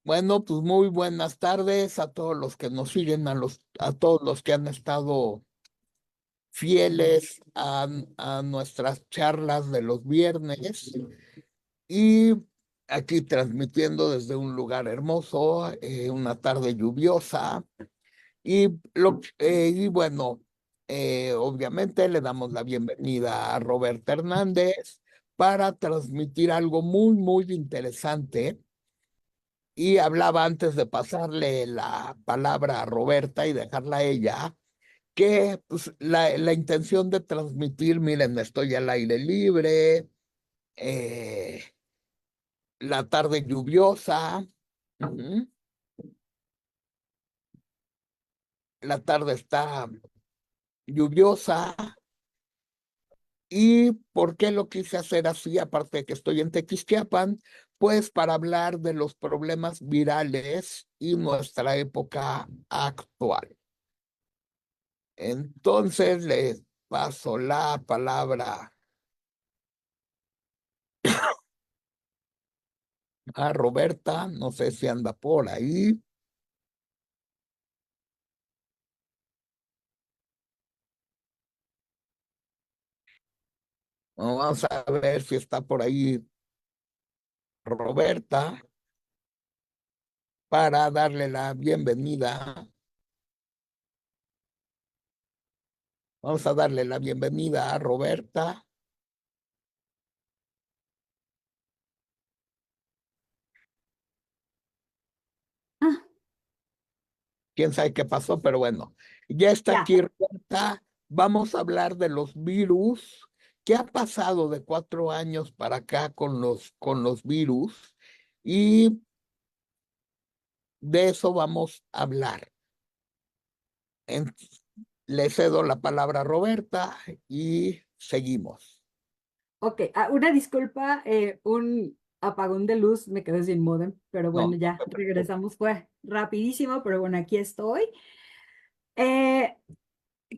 Bueno, pues muy buenas tardes a todos los que nos siguen, a todos los que han estado fieles a nuestras charlas de los viernes y aquí transmitiendo desde un lugar hermoso, una tarde lluviosa y bueno, obviamente le damos la bienvenida a Roberta Hernández para transmitir algo muy interesante. Y hablaba antes de pasarle la palabra a Roberta y dejarla a ella, que pues, la intención de transmitir, miren, estoy al aire libre, eh, la tarde lluviosa, ujú, la tarde está lluviosa. ¿Y por qué lo quise hacer así? Aparte de que estoy en Tequisquiapan, pues para hablar de los problemas virales y nuestra época actual. Entonces le paso la palabra a Roberta, no sé si anda por ahí. Vamos a ver si está por ahí Roberta para darle la bienvenida. Vamos a darle la bienvenida a Roberta. Ah, Quién sabe qué pasó, pero bueno, ya está ya. aquí Roberta. Vamos a hablar de los virus. ¿Qué ha pasado de 4 años para acá con los virus? Y de eso vamos a hablar. En- Le cedo la palabra a Roberta y seguimos. Ok, una disculpa, un apagón de luz, me quedé sin módem, pero No, bueno, no ya te preocupes. regresamos, fue rapidísimo, pero bueno, aquí estoy. Eh,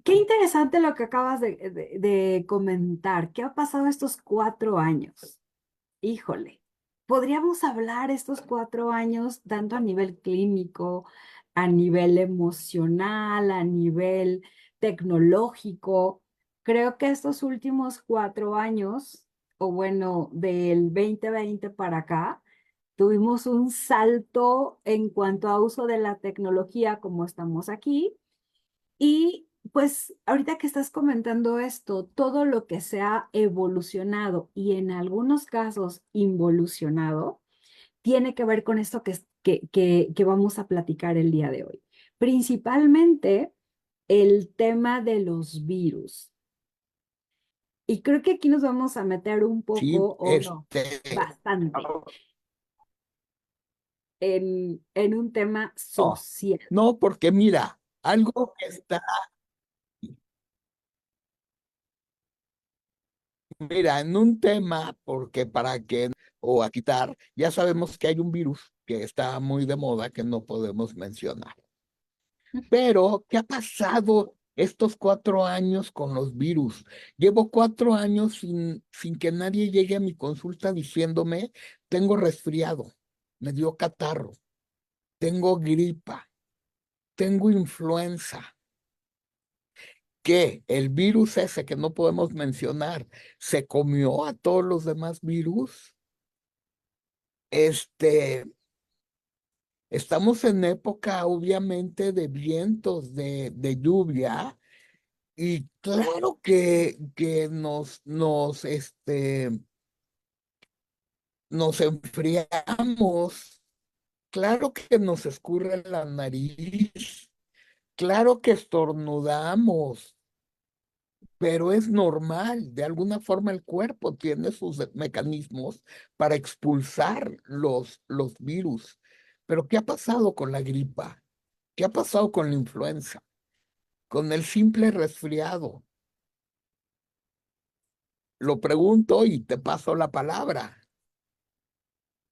Qué interesante lo que acabas de comentar. ¿Qué ha pasado estos 4 años? Híjole, podríamos hablar estos 4 años tanto a nivel clínico, a nivel emocional, a nivel tecnológico. Creo que estos últimos 4 años, o bueno, del 2020 para acá, tuvimos un salto en cuanto a uso de la tecnología como estamos aquí. Y pues ahorita que estás comentando esto, todo lo que se ha evolucionado y en algunos casos involucionado, tiene que ver con esto que vamos a platicar el día de hoy. Principalmente el tema de los virus. Y creo que aquí nos vamos a meter un Sí, poco, o no, bastante, en un tema no, social. no, porque mira, algo que está, mira, en un tema, porque para que, o a quitar, ya sabemos que hay un virus que está muy de moda que no podemos mencionar. Pero, ¿qué ha pasado estos 4 años con los virus? Llevo 4 años sin que nadie llegue a mi consulta diciéndome, tengo resfriado, me dio catarro, tengo gripa, tengo influenza. Que el virus ese que no podemos mencionar se comió a todos los demás virus. Este, Estamos en época, obviamente, de vientos, de lluvia. Y claro que nos enfriamos, claro que nos escurre la nariz, claro que estornudamos, pero es normal. De alguna forma el cuerpo tiene sus mecanismos para expulsar los virus. Pero ¿qué ha pasado con la gripa? ¿Qué ha pasado con la influenza? Con el simple resfriado. Lo pregunto y te paso la palabra.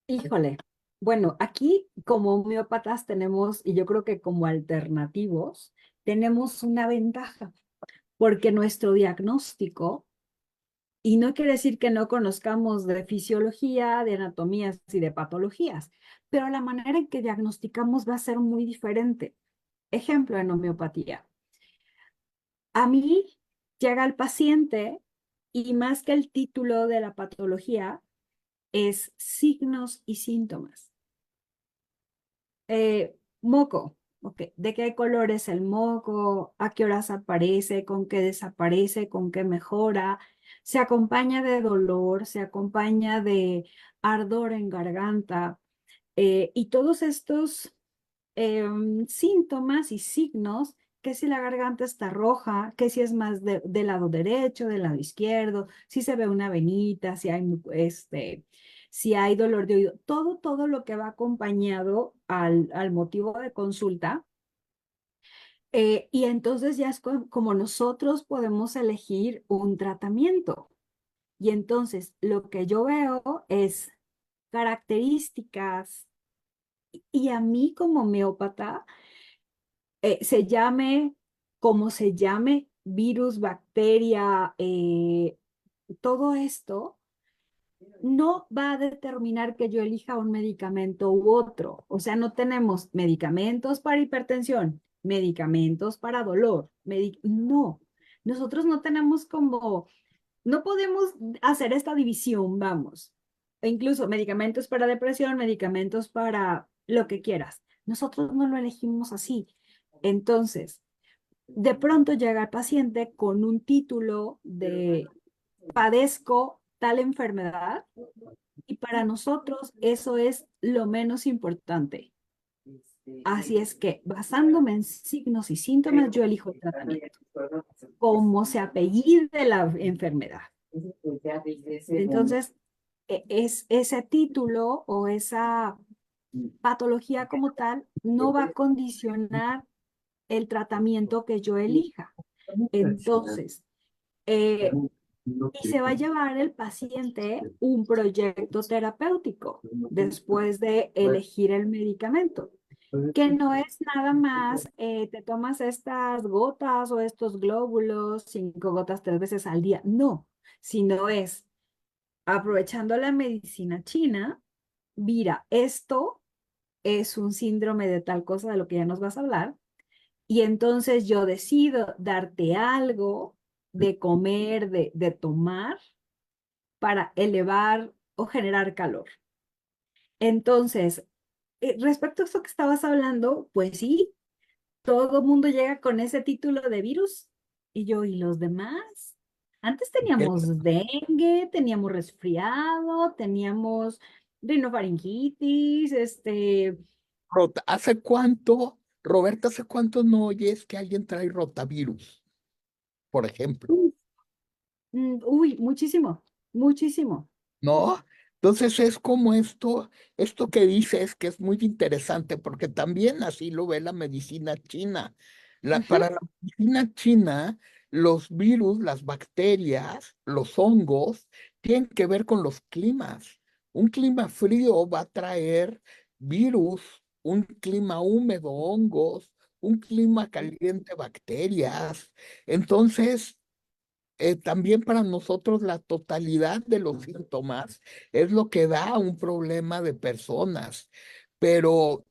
Híjole, bueno, aquí como homeópatas tenemos, y yo creo que como alternativos, tenemos una ventaja, porque nuestro diagnóstico, y no quiere decir que no conozcamos de fisiología, de anatomías y de patologías, pero la manera en que diagnosticamos va a ser muy diferente. Ejemplo, en homeopatía. A mí llega el paciente y más que el título de la patología, es signos y síntomas. Moco, ok. ¿De qué color es el moco? ¿A qué horas aparece? ¿Con qué desaparece? ¿Con qué mejora? Se acompaña de dolor, se acompaña de ardor en garganta, y todos estos síntomas y signos, que si la garganta está roja, que si es más del lado derecho, del lado izquierdo, si se ve una venita, si hay dolor de oído, todo lo que va acompañado al motivo de consulta. Y entonces ya es como nosotros podemos elegir un tratamiento. Y entonces lo que yo veo es características, y a mí como homeópata, se llame como se llame, virus, bacteria, todo esto no va a determinar que yo elija un medicamento u otro. O sea, no tenemos medicamentos para hipertensión, medicamentos para dolor. No, nosotros no tenemos como, no podemos hacer esta división, vamos. E incluso medicamentos para depresión, medicamentos para lo que quieras. Nosotros no lo elegimos así. Entonces, de pronto llega el paciente con un título de padezco tal enfermedad, y para nosotros eso es lo menos importante. Así es que, basándome en signos y síntomas, yo elijo el tratamiento, como se apellide la enfermedad. Entonces, es ese título o esa patología como tal no va a condicionar el tratamiento que yo elija. Entonces, eh, y se va a llevar el paciente un proyecto terapéutico después de elegir el medicamento, que no es nada más, te tomas estas gotas o estos glóbulos, 5 gotas 3 veces al día, no, sino es aprovechando la medicina china, mira, esto es un síndrome de tal cosa de lo que ya nos vas a hablar, y entonces yo decido darte algo de comer, de tomar, para elevar o generar calor. Entonces, respecto a esto que estabas hablando, pues sí, todo el mundo llega con ese título de virus. Y yo, ¿y los demás? Antes ¿Qué teníamos dengue, teníamos resfriado, teníamos rinofaringitis, ¿Hace cuánto, Roberta, hace cuánto no oyes que alguien trae rotavirus, por ejemplo? uy, muchísimo, muchísimo. ¿No? Entonces es como esto que dices que es muy interesante, porque también así lo ve la medicina china. Ujú. Para la medicina china, los virus, las bacterias, los hongos, tienen que ver con los climas. Un clima frío va a traer virus, un clima húmedo, hongos, un clima caliente, bacterias. Entonces, también para nosotros la totalidad de los síntomas es lo que da un problema de personas. Pero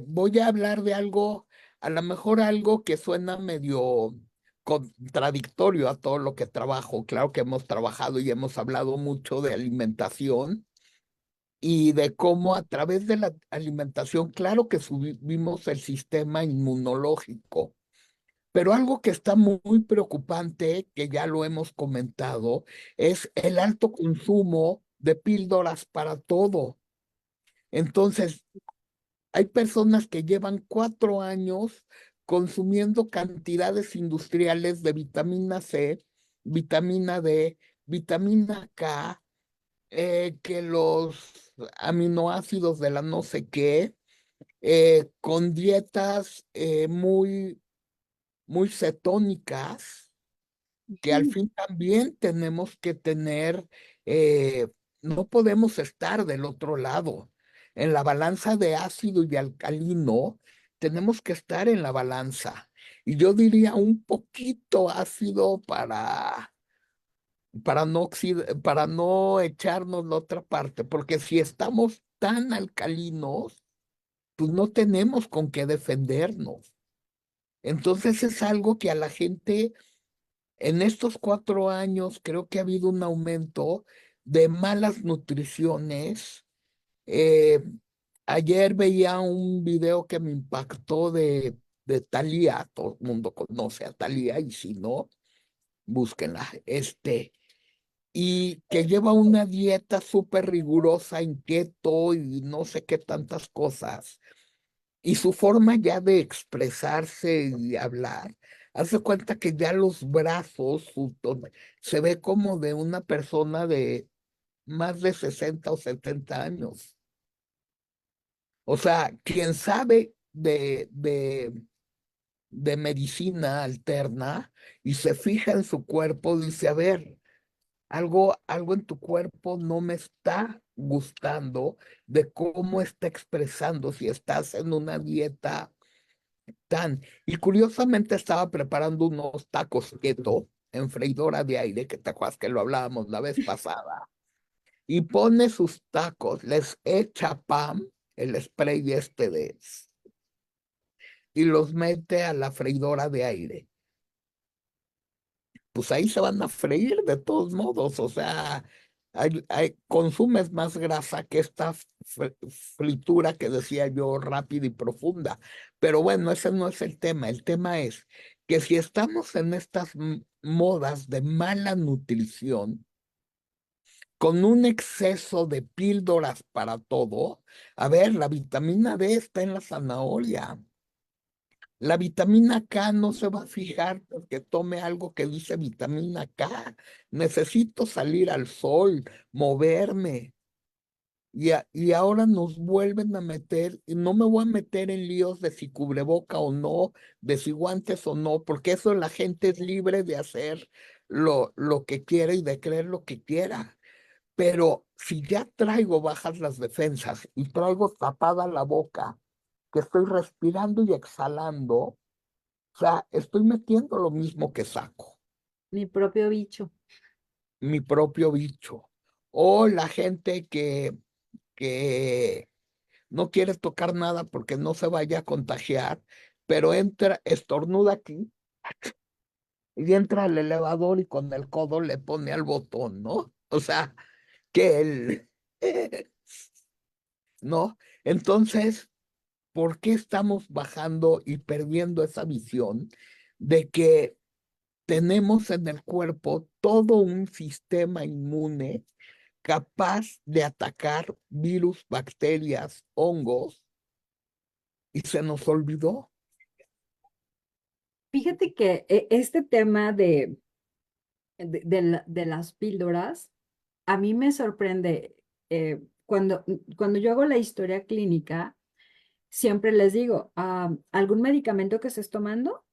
voy a hablar de algo, a lo mejor algo que suena medio contradictorio a todo lo que trabajo. Claro que hemos trabajado y hemos hablado mucho de alimentación y de cómo a través de la alimentación, claro que subimos el sistema inmunológico, pero algo que está muy preocupante, que ya lo hemos comentado, es el alto consumo de píldoras para todo. Entonces, hay personas que llevan 4 años consumiendo cantidades industriales de vitamina C, vitamina D, vitamina K, que los aminoácidos de la no sé qué, con dietas muy cetónicas, que al Ujú. fin también tenemos que tener, no podemos estar del otro lado. En la balanza de ácido y alcalino, tenemos que estar en la balanza. Y yo diría un poquito ácido para no echarnos la otra parte, porque si estamos tan alcalinos, pues no tenemos con qué defendernos. Entonces es algo que a la gente en estos 4 años creo que ha habido un aumento de malas nutriciones. Eh, Ayer veía un video que me impactó de Thalía, todo el mundo conoce a Thalía y si no, búsquenla. Y que lleva una dieta súper rigurosa en keto y no sé qué tantas cosas. Y su forma ya de expresarse y hablar, hace cuenta que ya los brazos se ve como de una persona de más de 60 o 70 años. O sea, quien sabe de medicina alterna y se fija en su cuerpo, dice, a ver, algo en tu cuerpo no me está gustando de cómo está expresando si estás en una dieta tan. Y curiosamente estaba preparando unos tacos keto en freidora de aire, que te acuerdas que lo hablábamos la vez pasada, y pone sus tacos, les echa pan, el spray y los mete a la freidora de aire. Pues ahí se van a freír de todos modos, o sea, consumes más grasa que esta fritura que decía yo, rápida y profunda. Pero bueno, ese no es el tema es que si estamos en estas modas de mala nutrición, con un exceso de píldoras para todo, a ver, la vitamina D está en la zanahoria. La vitamina K no se va a fijar porque tome algo que dice vitamina K. Necesito salir al sol, moverme. Y ahora nos vuelven a meter, y no me voy a meter en líos de si cubreboca o no, de si guantes o no, porque eso la gente es libre de hacer lo que quiera y de creer lo que quiera. Pero si ya traigo bajas las defensas y traigo tapada la boca, que estoy respirando y exhalando, o sea, estoy metiendo lo mismo que saco, Mi propio bicho. mi propio bicho. O la gente que no quiere tocar nada porque no se vaya a contagiar, pero entra, estornuda aquí y entra al elevador y con el codo le pone al botón, ¿no? O sea, que él, ¿no? Entonces, ¿por qué estamos bajando y perdiendo esa visión de que tenemos en el cuerpo todo un sistema inmune capaz de atacar virus, bacterias, hongos, y se nos olvidó? Fíjate que este tema de las píldoras, a mí me sorprende. Cuando yo hago la historia clínica, siempre les digo, ¿algún medicamento que estés tomando?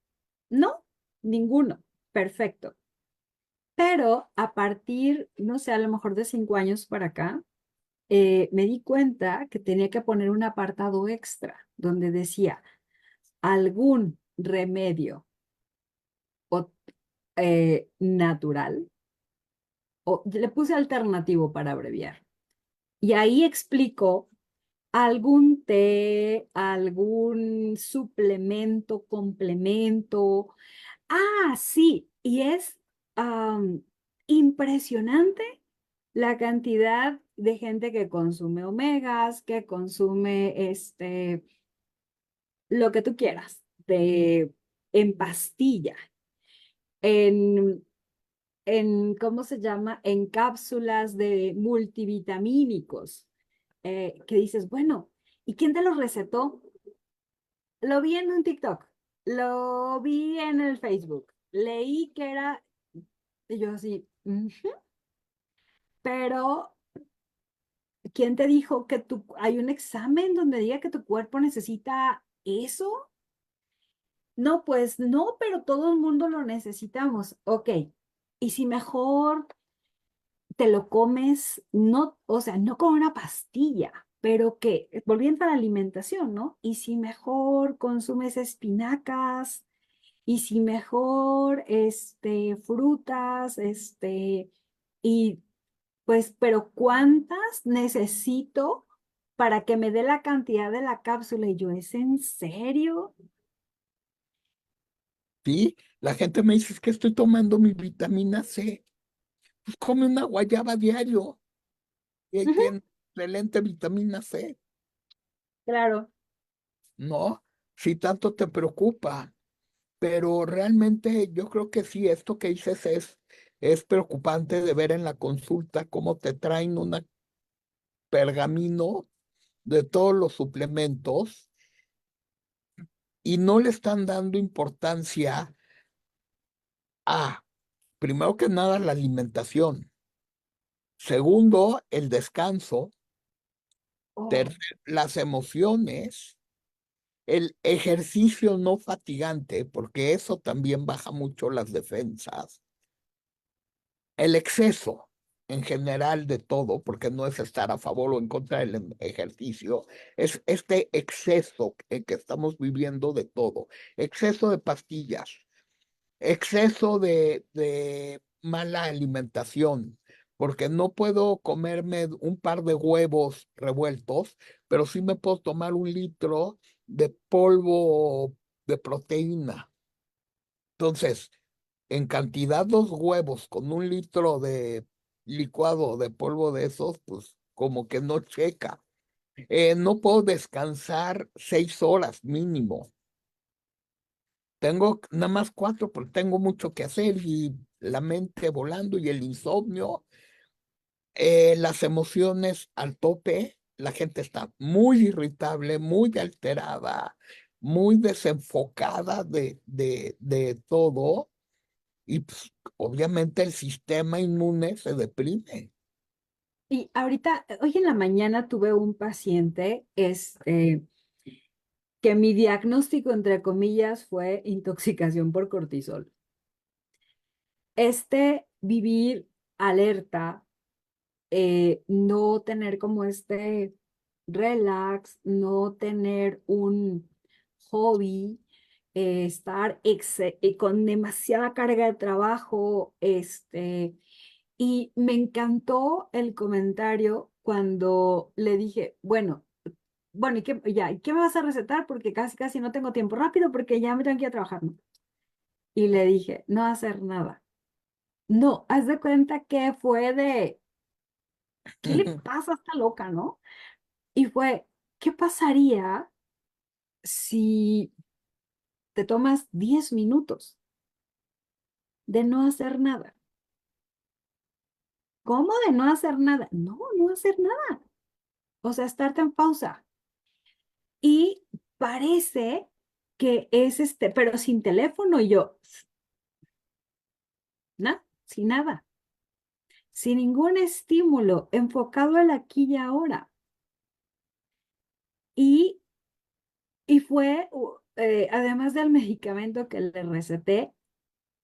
No, ninguno. Perfecto. Pero a partir, no sé, a lo mejor de 5 años para acá, me di cuenta que tenía que poner un apartado extra donde decía algún remedio o, natural, o le puse alternativo para abreviar. Y ahí explico algún té, algún suplemento, complemento. Sí, y es impresionante la cantidad de gente que consume omegas, que consume lo que tú quieras, en pastilla, en, ¿cómo se llama? En cápsulas de multivitamínicos, que dices, bueno, ¿y quién te los recetó? Lo vi en un TikTok, lo vi en el Facebook, leí que era, y yo así, "Ujú". Pero ¿quién te dijo que hay un examen donde diga que tu cuerpo necesita eso? No, pues no, pero todo el mundo lo necesitamos. Ok, y si mejor te lo comes, no, o sea, no con una pastilla, pero que, volviendo a la alimentación, ¿no? Y si mejor consumes espinacas, y si mejor, frutas, y pues, pero ¿cuántas necesito para que me dé la cantidad de la cápsula. Y yo, ¿es en serio? ¿Sí? La gente me dice, es que estoy tomando mi vitamina C. Pues come una guayaba diario y ahí Ujú, tiene excelente vitamina C, claro. ¿no? Si tanto te preocupa. Pero realmente yo creo que sí, esto que dices es preocupante de ver en la consulta cómo te traen un pergamino de todos los suplementos y no le están dando importancia a, primero que nada, la alimentación. Segundo, el descanso. Oh, Tercero, las emociones. El ejercicio no fatigante, porque eso también baja mucho las defensas. El exceso en general de todo, porque no es estar a favor o en contra del ejercicio, es este exceso que estamos viviendo de todo. Exceso de pastillas, exceso de mala alimentación, porque no puedo comerme un par de huevos revueltos, pero sí me puedo tomar un litro de polvo de proteína. Entonces, en cantidad dos huevos con un litro de licuado de polvo de esos, pues como que no checa. No puedo descansar 6 horas mínimo. Tengo nada más 4 porque tengo mucho que hacer y la mente volando y el insomnio, las emociones al tope. La gente está muy irritable, muy alterada, muy desenfocada de todo. Y pues, obviamente el sistema inmune se deprime. y ahorita, hoy en la mañana tuve un paciente, que mi diagnóstico, entre comillas, fue intoxicación por cortisol. Vivir alerta, no tener como relax, no tener un hobby, estar con demasiada carga de trabajo, y me encantó el comentario cuando le dije, bueno, ¿y qué me vas a recetar? Porque casi, casi no tengo tiempo rápido porque ya me tengo que ir a trabajar, ¿no? Y le dije, no hacer nada. No, haz de cuenta que fue ¿qué le pasa a esta loca, no? Y fue, ¿qué pasaría si te tomas 10 minutos de no hacer nada? ¿Cómo de no hacer nada? No, no hacer nada. O sea, estarte en pausa. Y parece que es pero sin teléfono y yo, sin nada, sin ningún estímulo, enfocado al aquí y ahora. Y, y fue, además del medicamento que le receté,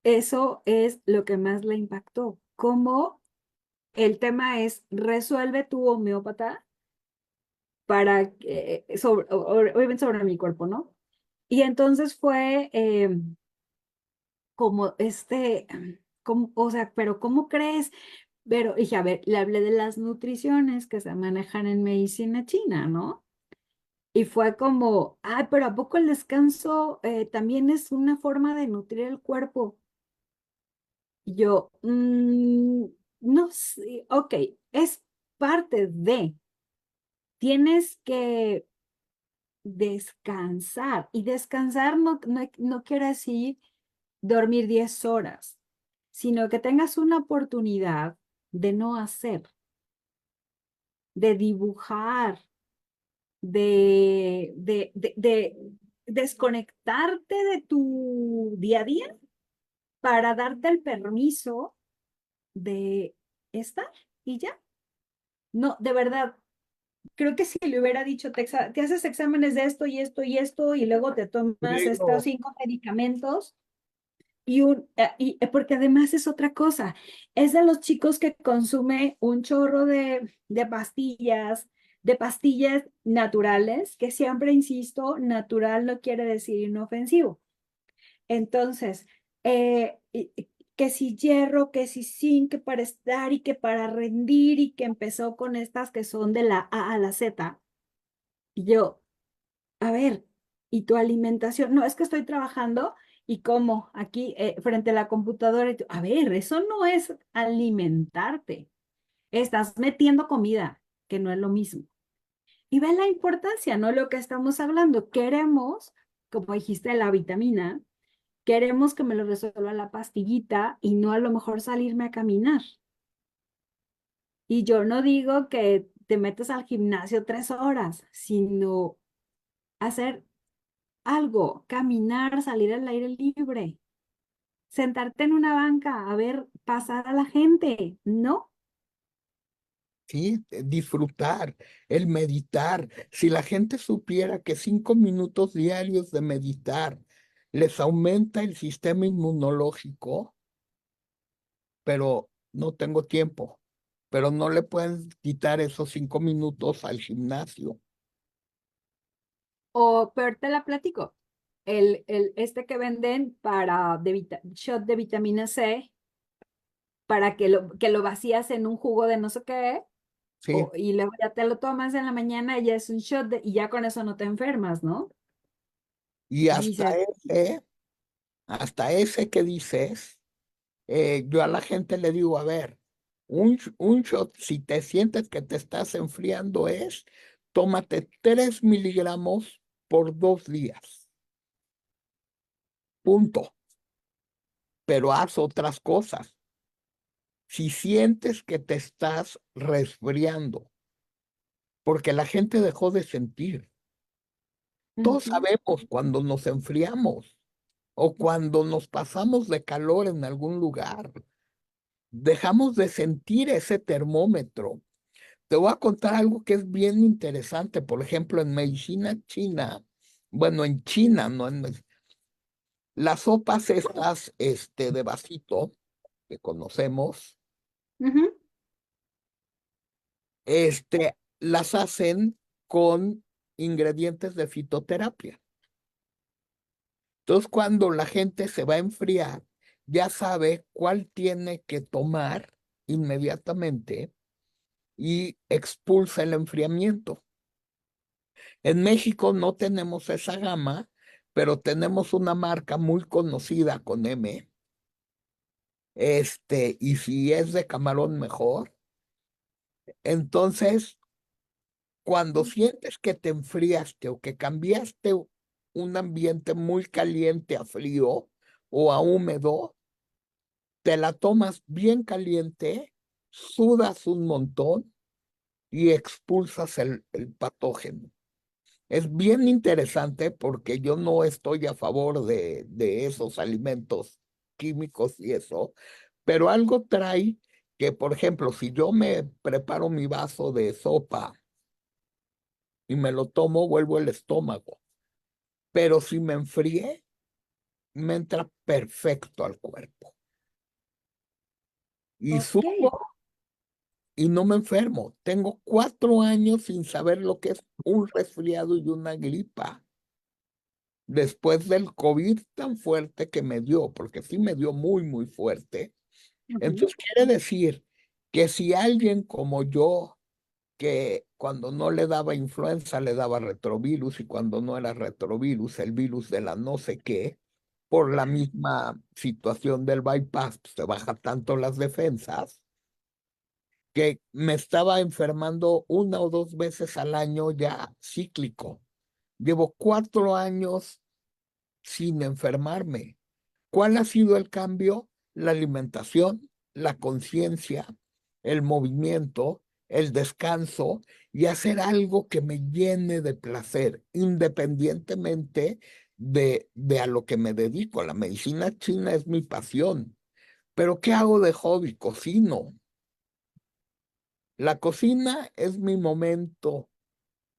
eso es lo que más le impactó. Cómo el tema es, resuelve tu homeópata para obviamente sobre mi cuerpo, ¿no? Y entonces fue como o sea, pero ¿cómo crees? Pero dije, a ver, le hablé de las nutriciones que se manejan en medicina china, ¿no? Y fue como, ay, pero ¿a poco el descanso también es una forma de nutrir el cuerpo? Y yo, no sé, ok, es parte de, tienes que descansar. Y descansar no quiere decir dormir 10 horas, sino que tengas una oportunidad de no hacer, de dibujar, de desconectarte de tu día a día para darte el permiso de estar y ya. No, de verdad, creo que si le hubiera dicho, te haces exámenes de esto y esto y esto, y luego te tomas estos Pero, 5 medicamentos, porque además es otra cosa, es de los chicos que consume un chorro de pastillas naturales, que siempre insisto, natural no quiere decir inofensivo. Entonces, que si hierro, que si zinc, que para estar y que para rendir, y que empezó con estas que son de la A a la Z. Y yo, a ver, ¿y tu alimentación? No, es que estoy trabajando y como aquí frente a la computadora. A ver, eso no es alimentarte. Estás metiendo comida, que no es lo mismo. Y ve la importancia, ¿no? Lo que estamos hablando. Queremos, como dijiste, la vitamina, queremos que me lo resuelva la pastillita y no a lo mejor salirme a caminar. Y yo no digo que te metas al gimnasio 3 horas, sino hacer algo, caminar, salir al aire libre, sentarte en una banca a ver pasar a la gente, ¿no? ¿sí? Disfrutar, el meditar. Si la gente supiera que 5 minutos diarios de meditar les aumenta el sistema inmunológico, pero no tengo tiempo, pero no le pueden quitar esos 5 minutos al gimnasio. O peor te la platico, este que venden para shot de vitamina C, para que lo vacías en un jugo de no sé qué, Sí, y luego ya te lo tomas en la mañana y ya es un shot y ya con eso no te enfermas, ¿no? y Dices, hasta ese que dices, yo a la gente le digo, a ver, un shot, si te sientes que te estás enfriando, tómate 3 miligramos por 2 días, punto. Pero haz otras cosas. Si sientes que te estás resfriando, porque la gente dejó de sentir. Todos ujú, sabemos cuando nos enfriamos o cuando nos pasamos de calor en algún lugar. Dejamos de sentir ese termómetro. Te voy a contar algo que es bien interesante. Por ejemplo, en medicina china, bueno, en China, no en las sopas estas, de vasito que conocemos, ujú. las hacen con ingredientes de fitoterapia. Entonces, cuando la gente se va a enfriar, ya sabe cuál tiene que tomar inmediatamente y expulsa el enfriamiento. En México no tenemos esa gama, pero tenemos una marca muy conocida con M, y si es de camarón mejor. Entonces, cuando sientes que te enfriaste o que cambiaste un ambiente muy caliente a frío o a húmedo, te la tomas bien caliente, sudas un montón y expulsas el patógeno. Es bien interesante porque yo no estoy a favor de esos alimentos químicos y eso, pero algo trae que, por ejemplo, si yo me preparo mi vaso de sopa y me lo tomo, vuelvo el estómago, pero si me enfríe, me entra perfecto al cuerpo. Y Ok, subo y no me enfermo. Tengo 4 años sin saber lo que es un resfriado y una gripa. Después del COVID tan fuerte que me dio, porque sí me dio muy, muy fuerte. ujú, Entonces quiere decir que si alguien como yo, que cuando no le daba influenza le daba retrovirus y cuando no era retrovirus, el virus de la no sé qué, por la misma situación del bypass, pues, se baja tanto las defensas que me estaba enfermando 1 o 2 veces al año ya cíclico. Llevo 4 años sin enfermarme. ¿Cuál ha sido el cambio? La alimentación, la conciencia, el movimiento, el descanso y hacer algo que me llene de placer, independientemente de a lo que me dedico. La medicina china es mi pasión. Pero ¿qué hago de hobby? Cocino. La cocina es mi momento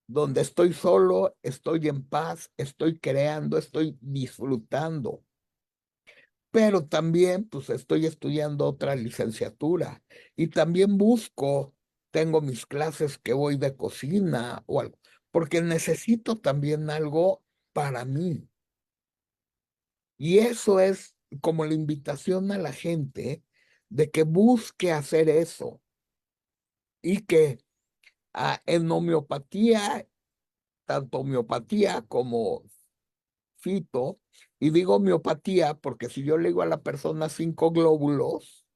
donde estoy solo, estoy en paz, estoy creando, estoy disfrutando. Pero también pues estoy estudiando otra licenciatura y también tengo mis clases que voy de cocina o algo, porque necesito también algo para mí. Y eso es como la invitación a la gente de que busque hacer eso y que en homeopatía tanto homeopatía como fito, y digo homeopatía porque si yo le digo a la persona 5 glóbulos,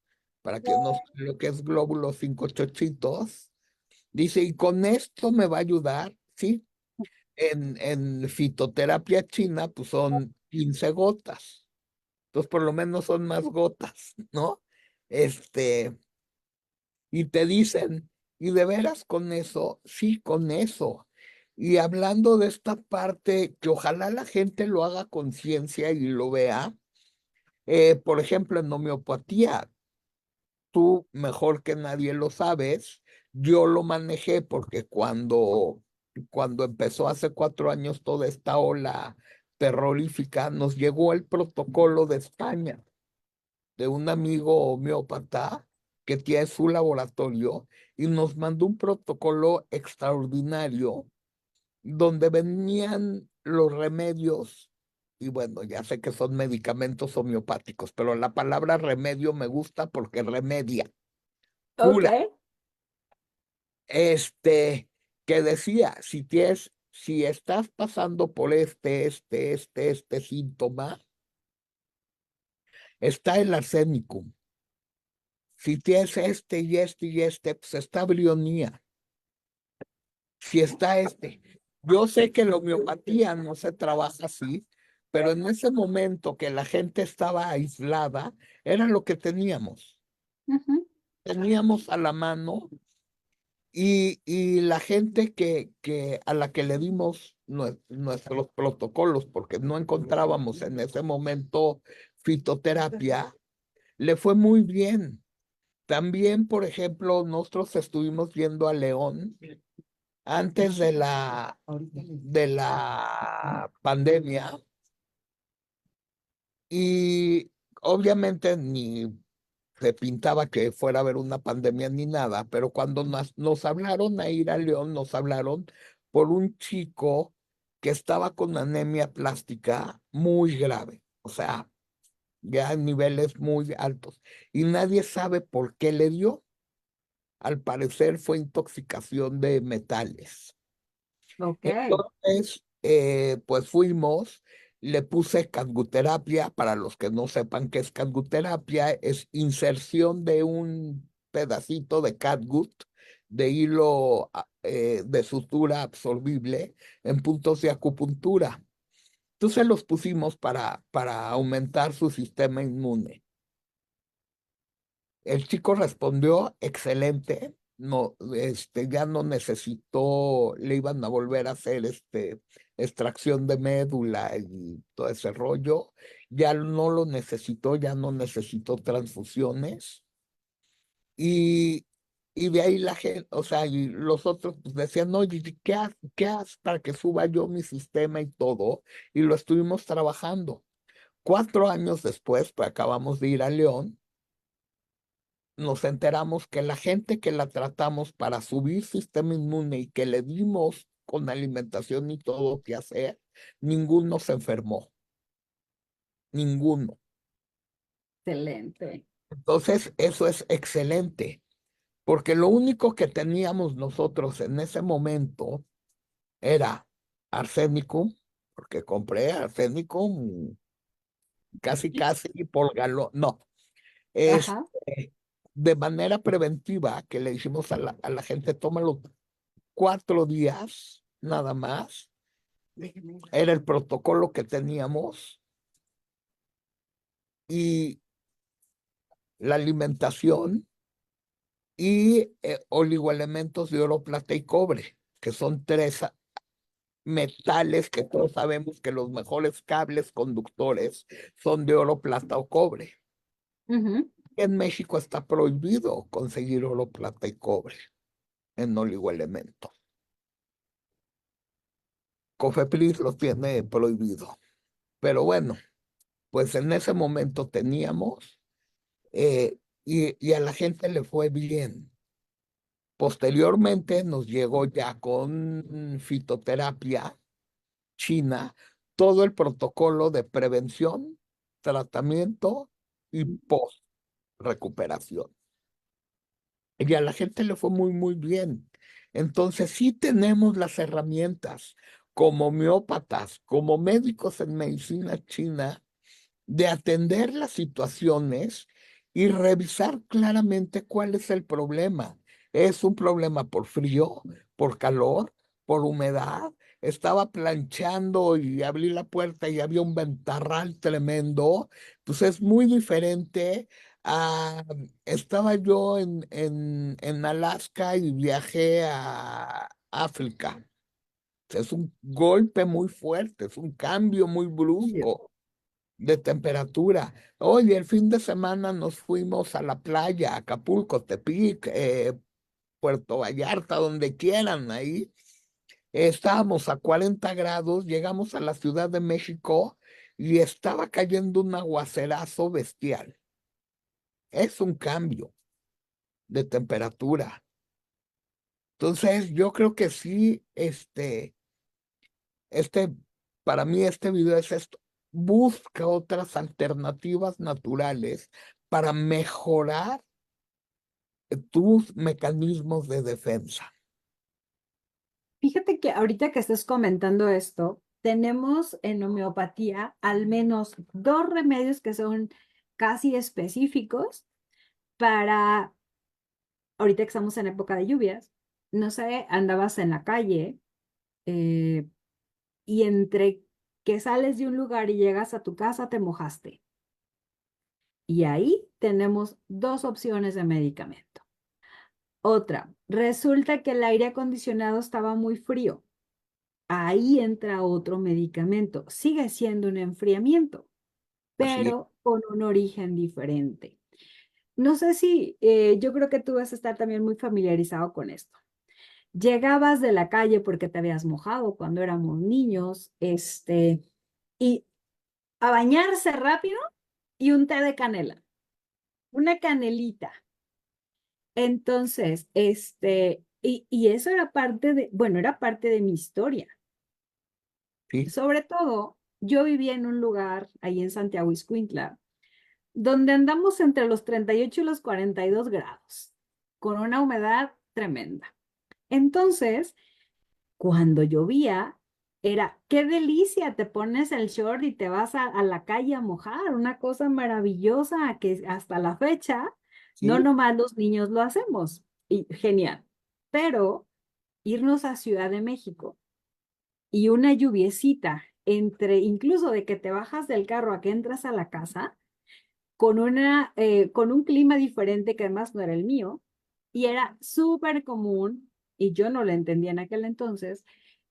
para que no sepa lo que es glóbulos, 5 chochitos, dice, y con esto me va a ayudar, ¿sí? En fitoterapia china, pues son 15 gotas, entonces por lo menos son más gotas, ¿no? Este, y te dicen, ¿y de veras con eso? Sí, con eso. Y hablando de esta parte, que ojalá la gente lo haga conciencia y lo vea, por ejemplo, en homeopatía, tú mejor que nadie lo sabes, yo lo manejé porque cuando empezó hace 4 años toda esta ola terrorífica, nos llegó el protocolo de España de un amigo homeópata que tiene su laboratorio y nos mandó un protocolo extraordinario donde venían los remedios, y bueno, ya sé que son medicamentos homeopáticos, pero la palabra remedio me gusta porque remedia, Ok. cura. Este, que decía, si estás pasando por este síntoma, está el arsénico. Si tienes este y este y este, pues está brionía. Si está este. Yo sé que la homeopatía no se trabaja así, pero en ese momento que la gente estaba aislada, era lo que teníamos. Ujú. Teníamos a la mano y la gente a la que le dimos nuestros protocolos, porque no encontrábamos en ese momento fitoterapia, le fue muy bien. También, por ejemplo, nosotros estuvimos viendo a León antes de la pandemia y obviamente ni se pintaba que fuera a haber una pandemia ni nada, pero cuando nos hablaron a ir a León, nos hablaron por un chico que estaba con anemia plástica muy grave, o sea, ya en niveles muy altos, y nadie sabe por qué le dio. Al parecer fue intoxicación de metales. Ok. Entonces, pues fuimos, le puse catguterapia. Para los que no sepan qué es catguterapia, es inserción de un pedacito de catgut, de hilo de sutura absorbible en puntos de acupuntura. Entonces los pusimos para aumentar su sistema inmune. El chico respondió excelente, no, ya no necesitó, le iban a volver a hacer extracción de médula y todo ese rollo, ya no lo necesitó, ya no necesitó transfusiones y, y de ahí la gente, o sea, y los otros pues, decían, oye, ¿y ¿qué haces para que suba yo mi sistema y todo? Y lo estuvimos trabajando. 4 años después, pues acabamos de ir a León, nos enteramos que la gente que la tratamos para subir sistema inmune y que le dimos con alimentación y todo que hacer, ninguno se enfermó, ninguno. Excelente. Entonces, eso es excelente, porque lo único que teníamos nosotros en ese momento era arsénico, porque compré arsénico casi, casi por galón, no, es Ajá. de manera preventiva que le dijimos a la gente, tómalo 4 días nada más, era el protocolo que teníamos y la alimentación y oligoelementos de oro, plata y cobre, que son tres metales que todos sabemos que los mejores cables conductores son de oro, plata o cobre. Ujú. En México está prohibido conseguir oro, plata y cobre en oligoelementos. Cofepris lo tiene prohibido. Pero bueno, pues en ese momento teníamos y a la gente le fue bien. Posteriormente nos llegó ya con fitoterapia china todo el protocolo de prevención, tratamiento y post-recuperación. Y a la gente le fue muy, muy bien. Entonces sí tenemos las herramientas. como homeópatas, como médicos en medicina china, de atender las situaciones y revisar claramente cuál es el problema. ¿Es un problema por frío, por calor, por humedad? Estaba planchando y abrí la puerta y había un ventarral tremendo. Pues es muy diferente a... Estaba yo en Alaska y viajé a África. Es un golpe muy fuerte, es un cambio muy Obvio. brusco de temperatura. Oye, el fin de semana nos fuimos a la playa, Acapulco, Tepic, Puerto Vallarta, donde quieran, ahí. Estábamos a 40 grados, llegamos a la Ciudad de México y estaba cayendo un aguacerazo bestial. Es un cambio de temperatura. Entonces, yo creo que sí, este, para mí este video es esto. Busca otras alternativas naturales para mejorar tus mecanismos de defensa. Fíjate que ahorita que estás comentando esto, tenemos en homeopatía al menos dos remedios que son casi específicos para, ahorita que estamos en época de lluvias, no sé, andabas en la calle eh, y entre que sales de un lugar y llegas a tu casa te mojaste. Y ahí tenemos dos opciones de medicamento. Otra, resulta que el aire acondicionado estaba muy frío. Ahí entra otro medicamento. Sigue siendo un enfriamiento, Así, pero con un origen diferente. No sé si, yo creo que tú vas a estar también muy familiarizado con esto. Llegabas de la calle porque te habías mojado cuando éramos niños, y a bañarse rápido y un té de canela, una canelita. Entonces, y eso era parte de, bueno, era parte de mi historia. sí, Sobre todo, yo vivía en un lugar ahí en Santiago Ixcuintla, donde andamos entre los 38 y los 42 grados, con una humedad tremenda. Entonces, cuando llovía, era, qué delicia, te pones el short y te vas a la calle a mojar, una cosa maravillosa que hasta la fecha, no sí. nomás los niños lo hacemos, y genial. Pero irnos a Ciudad de México y una lluviecita entre, incluso de que te bajas del carro a que entras a la casa, con un clima diferente que además no era el mío, y era súper común, y yo no lo entendía en aquel entonces,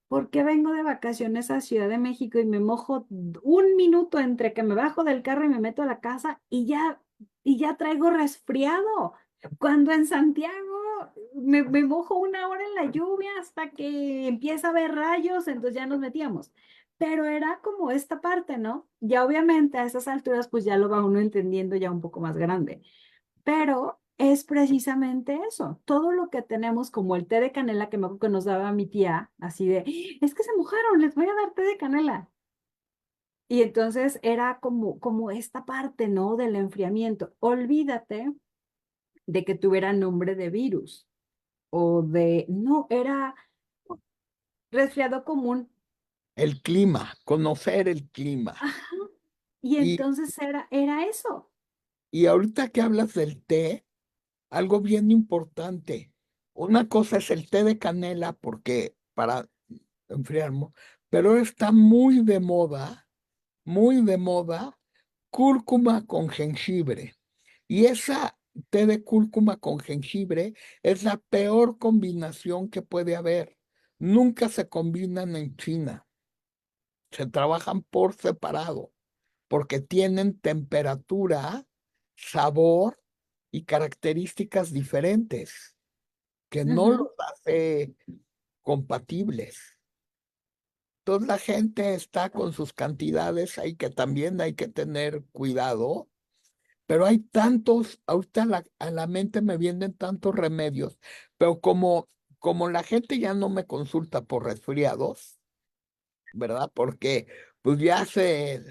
porque vengo de vacaciones a Ciudad de México y me mojo un minuto entre que me bajo del carro y me meto a la casa y ya traigo resfriado. Cuando en Santiago me mojo una hora en la lluvia hasta que empieza a haber rayos, entonces ya nos metíamos. Pero era como esta parte, ¿no? Ya obviamente a esas alturas pues ya lo va uno entendiendo ya un poco más grande. Pero es precisamente eso, todo lo que tenemos como el té de canela que me acuerdo que nos daba mi tía, así de, es que se mojaron, les voy a dar té de canela. Y entonces era como esta parte, ¿no? Del enfriamiento. Olvídate de que tuviera nombre de virus o de, no, era resfriado común. El clima, conocer el clima. Ajá. Y Y, entonces era eso. y ahorita que hablas del té, algo bien importante. Una cosa es el té de canela, porque para enfriarme, pero está muy de moda, cúrcuma con jengibre. Y esa té de cúrcuma con jengibre es la peor combinación que puede haber. Nunca se combinan en China, se trabajan por separado, porque tienen temperatura, sabor y características diferentes, que no los Ujú. hace compatibles. Entonces la gente está con sus cantidades, hay que también hay que tener cuidado, pero hay tantos, ahorita a la mente me vienen tantos remedios, pero como la gente ya no me consulta por resfriados, ¿verdad? Porque pues ya se...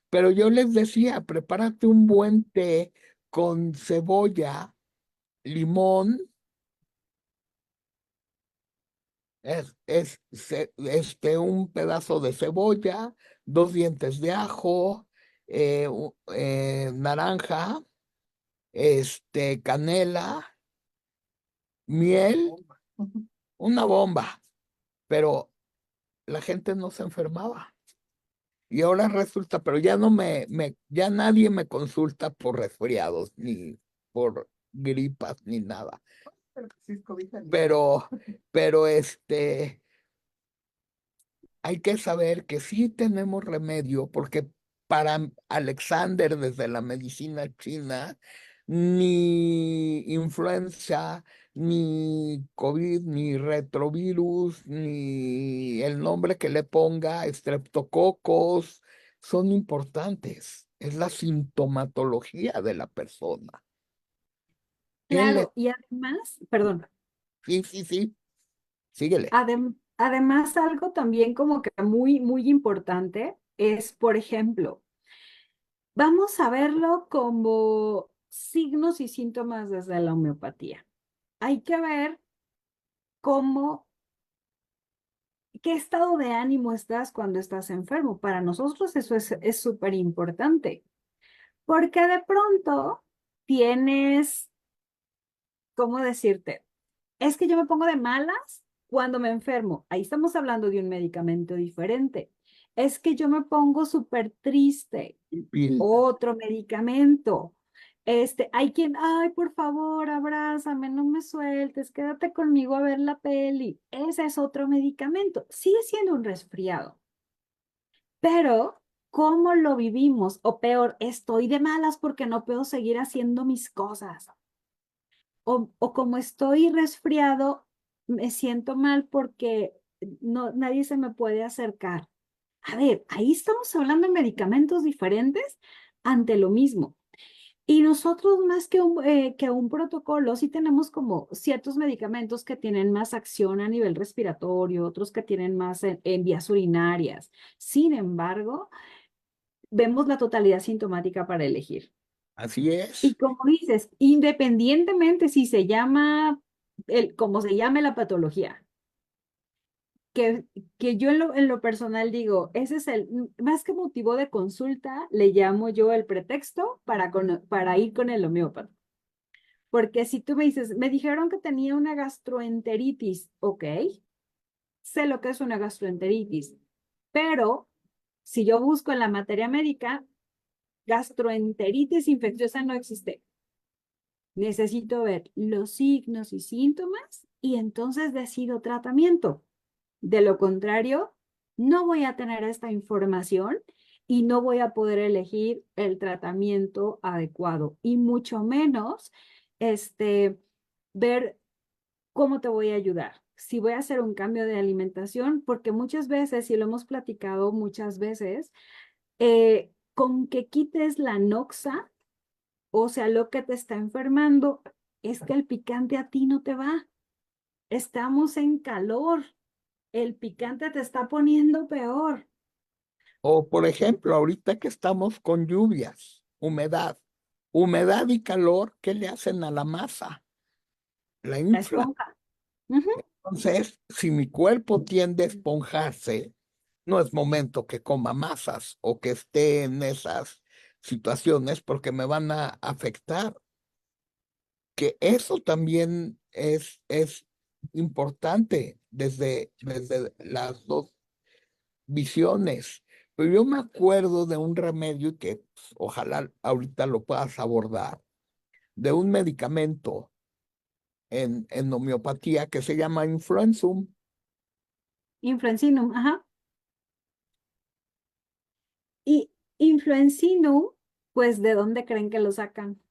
Pero yo les decía, prepárate un buen té con cebolla, limón, un pedazo de cebolla, 2 dientes de ajo, naranja, canela, miel, una bomba, pero la gente no se enfermaba. Y ahora resulta, pero ya no ya nadie me consulta por resfriados, ni por gripas, ni nada. Pero, pues sí es COVID. Pero, pero hay que saber que sí tenemos remedio, porque para Alexander, desde la medicina china, ni influenza, ni COVID, ni retrovirus, ni el nombre que le ponga, estreptococos, son importantes. Es la sintomatología de la persona. ¿Qué le... Claro, y además, perdón, Sí, sí, sí, síguele. además algo también como que muy, muy importante es, por ejemplo, vamos a verlo como signos y síntomas desde la homeopatía. Hay que ver cómo, qué estado de ánimo estás cuando estás enfermo. Para nosotros eso es súper importante, porque de pronto tienes, ¿cómo decirte? Es que yo me pongo de malas cuando me enfermo. Ahí estamos hablando de un medicamento diferente. Es que yo me pongo súper triste. Pil. Otro medicamento. Hay quien, ay, por favor, abrázame, no me sueltes, quédate conmigo a ver la peli. Ese es otro medicamento. Sigue siendo un resfriado, pero ¿cómo lo vivimos? O peor, estoy de malas porque no puedo seguir haciendo mis cosas. O como estoy resfriado, me siento mal porque no, nadie se me puede acercar. A ver, ahí estamos hablando de medicamentos diferentes ante lo mismo. Y nosotros más que un protocolo, sí tenemos como ciertos medicamentos que tienen más acción a nivel respiratorio, otros que tienen más en vías urinarias. Sin embargo, vemos la totalidad sintomática para elegir. Así Y es. como dices, independientemente si se llama, como se llame la patología, que, que yo en lo personal digo, ese es más que motivo de consulta, le llamo yo el pretexto para ir con el homeópata. Porque si tú me dices, me dijeron que tenía una gastroenteritis, ok, sé lo que es una gastroenteritis, pero si yo busco en la materia médica, gastroenteritis infecciosa no existe. Necesito ver los signos y síntomas y entonces decido tratamiento. De lo contrario, no voy a tener esta información y no voy a poder elegir el tratamiento adecuado y mucho menos ver cómo te voy a ayudar. Si voy a hacer un cambio de alimentación, porque muchas veces, y lo hemos platicado muchas veces, con que quites la noxa, o sea, lo que te está enfermando, es que el picante a ti no te va. Estamos en calor. El picante te está poniendo peor. O por ejemplo, ahorita que estamos con lluvias, humedad y calor, ¿qué le hacen a la masa? La La infla. esponja. Ujú. Entonces, si mi cuerpo tiende a esponjarse, no es momento que coma masas o que esté en esas situaciones porque me van a afectar. Que eso también es importante desde las dos visiones. Pero yo me acuerdo de un remedio que pues, ojalá ahorita lo puedas abordar, de un medicamento en homeopatía que se llama Influenzum. Influencinum, ajá. Y influencinum, pues, ¿de dónde creen que lo sacan?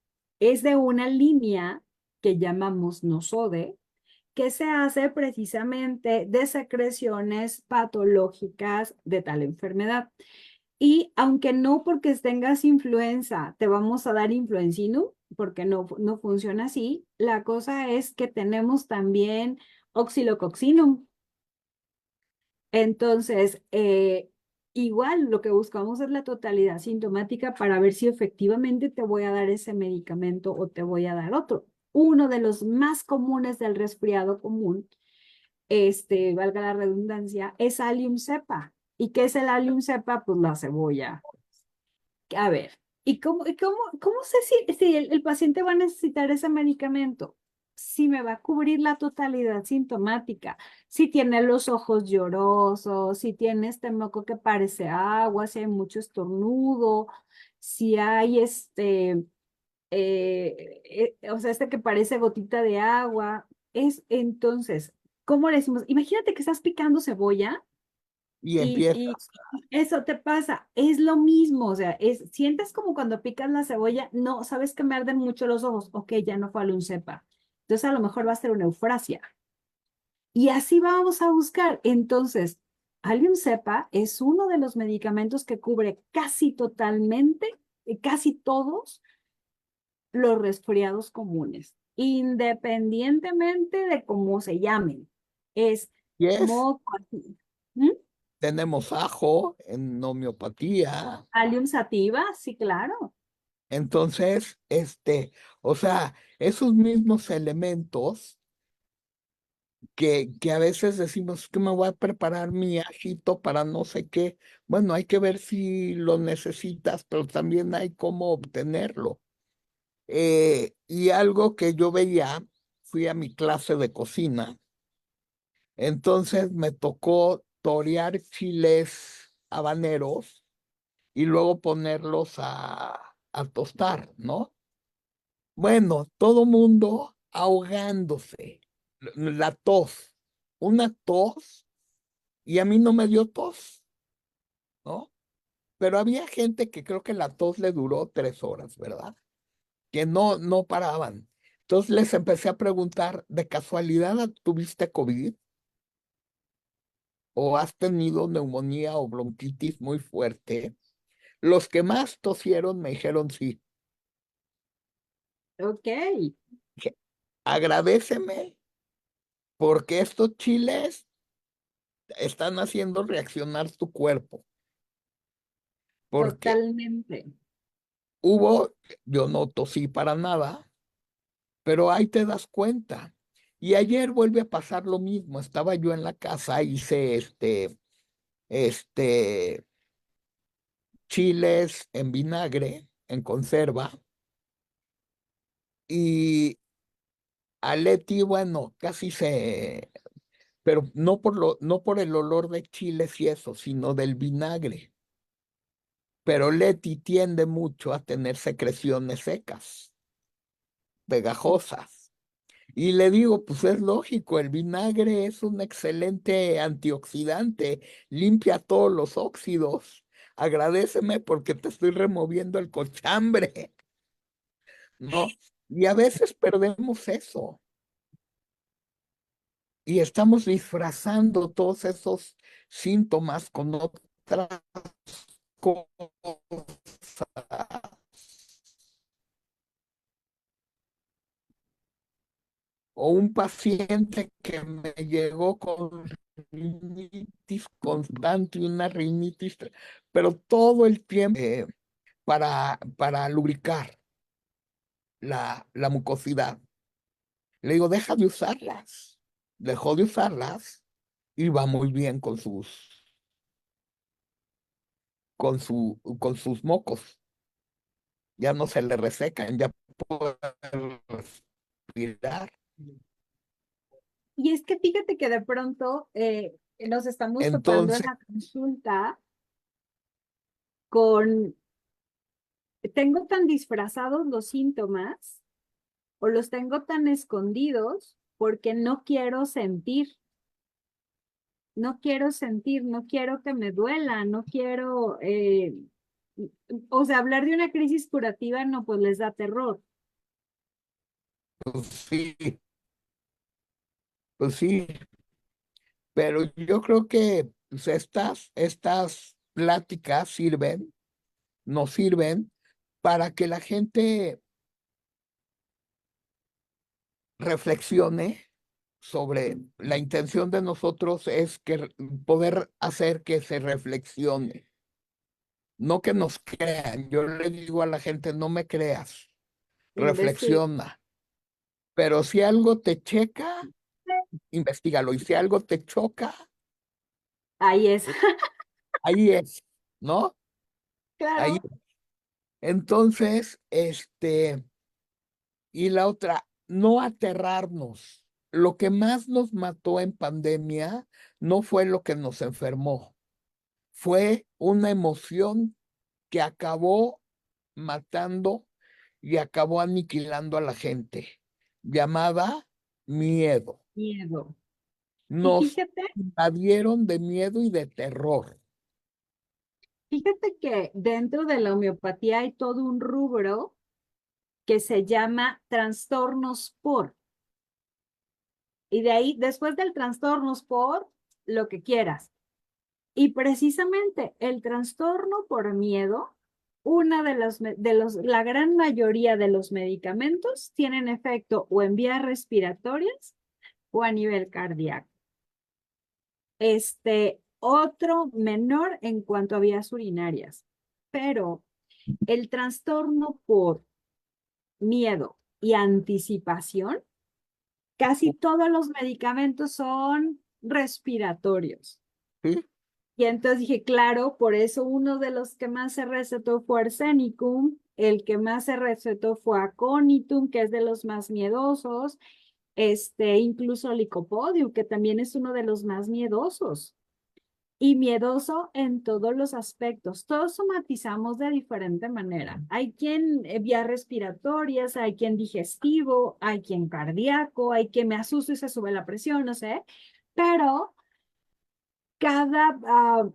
Es de una línea que llamamos nosode, que se hace precisamente de secreciones patológicas de tal enfermedad. Y aunque no porque tengas influenza te vamos a dar influencinum, porque no funciona así, la cosa es que tenemos también oxilococcinum. Entonces, igual lo que buscamos es la totalidad sintomática para ver si efectivamente te voy a dar ese medicamento o te voy a dar otro. Uno de los más comunes del resfriado común valga la redundancia, es Allium cepa. ¿Y qué es el Allium cepa? Pues la cebolla. A ver, ¿y cómo sé si el paciente va a necesitar ese medicamento? Si me va a cubrir la totalidad sintomática, si tiene los ojos llorosos, si tiene este moco que parece agua, si hay mucho estornudo, si hay o sea, este que parece gotita de agua. Es entonces, ¿cómo le decimos? Imagínate que estás picando cebolla Y y empiezas. eso te pasa, es lo mismo, o sea, sientes como cuando picas la cebolla, no, sabes que me arden mucho los ojos, ok, ya no fue un cepa, entonces a lo mejor va a ser una eufrasia. Y así vamos a buscar. Entonces, Allium cepa es uno de los medicamentos que cubre casi totalmente, casi todos los resfriados comunes, independientemente de cómo se llamen. Es Y es, moco, así. ¿Mm? tenemos ajo en homeopatía. Allium sativa, sí, claro. Entonces, o sea, esos mismos elementos que a veces decimos que me voy a preparar mi ajito para no sé qué. Bueno, hay que ver si lo necesitas, pero también hay cómo obtenerlo. Y algo que yo veía, fui a mi clase de cocina, entonces me tocó torear chiles habaneros y luego ponerlos a tostar, ¿no? Bueno, todo mundo ahogándose, la tos, una tos, y a mí no me dio tos, ¿no? Pero había gente que creo que la tos le duró 3 horas, ¿verdad? Que no paraban. Entonces les empecé a preguntar, ¿de casualidad tuviste COVID? ¿O has tenido neumonía o bronquitis muy fuerte? Los que más tosieron me dijeron sí. Ok, Dije, agradéceme porque estos chiles están haciendo reaccionar tu cuerpo. Porque totalmente. hubo, yo no tosí para nada, pero ahí te das cuenta. Y ayer vuelve a pasar lo mismo. Estaba yo en la casa, hice este, chiles en vinagre, en conserva, y a Leti, bueno, pero no por el olor de chiles y eso, sino del vinagre. Pero Leti tiende mucho a tener secreciones secas, pegajosas. Y le digo, pues es lógico, el vinagre es un excelente antioxidante, limpia todos los óxidos. Agradéceme porque te estoy removiendo el cochambre, ¿no? Y a veces perdemos eso y estamos disfrazando todos esos síntomas con otras cosas. O un paciente que me llegó con rinitis constante, una rinitis, pero todo el tiempo para lubricar la mucosidad. Le digo, deja de usarlas. Dejó de usarlas y va muy bien con sus mocos. Ya no se le resecan, ya puede respirar. Y es que fíjate que de pronto nos estamos topando en Entonces, la consulta con, tengo tan disfrazados los síntomas o los tengo tan escondidos porque no quiero sentir, no quiero sentir, no quiero que me duela, no quiero, o sea, hablar de una crisis curativa no, pues les da terror. pues sí, pues sí, pero yo creo que pues, estas pláticas nos sirven para que la gente reflexione sobre la intención de nosotros es que poder hacer que se reflexione, no que nos crean. Yo le digo a la gente, no me creas, Investiga. reflexiona, pero si algo te checa, Investígalo. Y si algo te choca, Ahí es, ahí es, ¿no? Ahí. claro. Entonces, y la otra, no aterrarnos. Lo que más nos mató en pandemia no fue lo que nos enfermó, fue una emoción que acabó matando y acabó aniquilando a la gente, llamada miedo. Miedo. Y Nos invadieron de miedo y de terror. fíjate que dentro de la homeopatía hay todo un rubro que se llama trastornos por. Y de ahí, después del trastornos por, lo que quieras. Y precisamente el trastorno por miedo, la gran mayoría de los medicamentos tienen efecto o en vías respiratorias o a nivel cardíaco. Otro menor en cuanto a vías urinarias. Pero el trastorno por miedo y anticipación, casi todos los medicamentos son respiratorios. ¿Sí? Y entonces dije, claro, por eso uno de los que más se recetó fue arsenicum, el que más se recetó fue aconitum, que es de los más miedosos, incluso licopodium, que también es uno de los más miedosos. Y miedoso en todos los aspectos. Todos somatizamos de diferente manera. Hay quien vías respiratorias, hay quien digestivo, hay quien cardíaco, hay quien me asusta y se sube la presión, no sé. Pero cada, ah,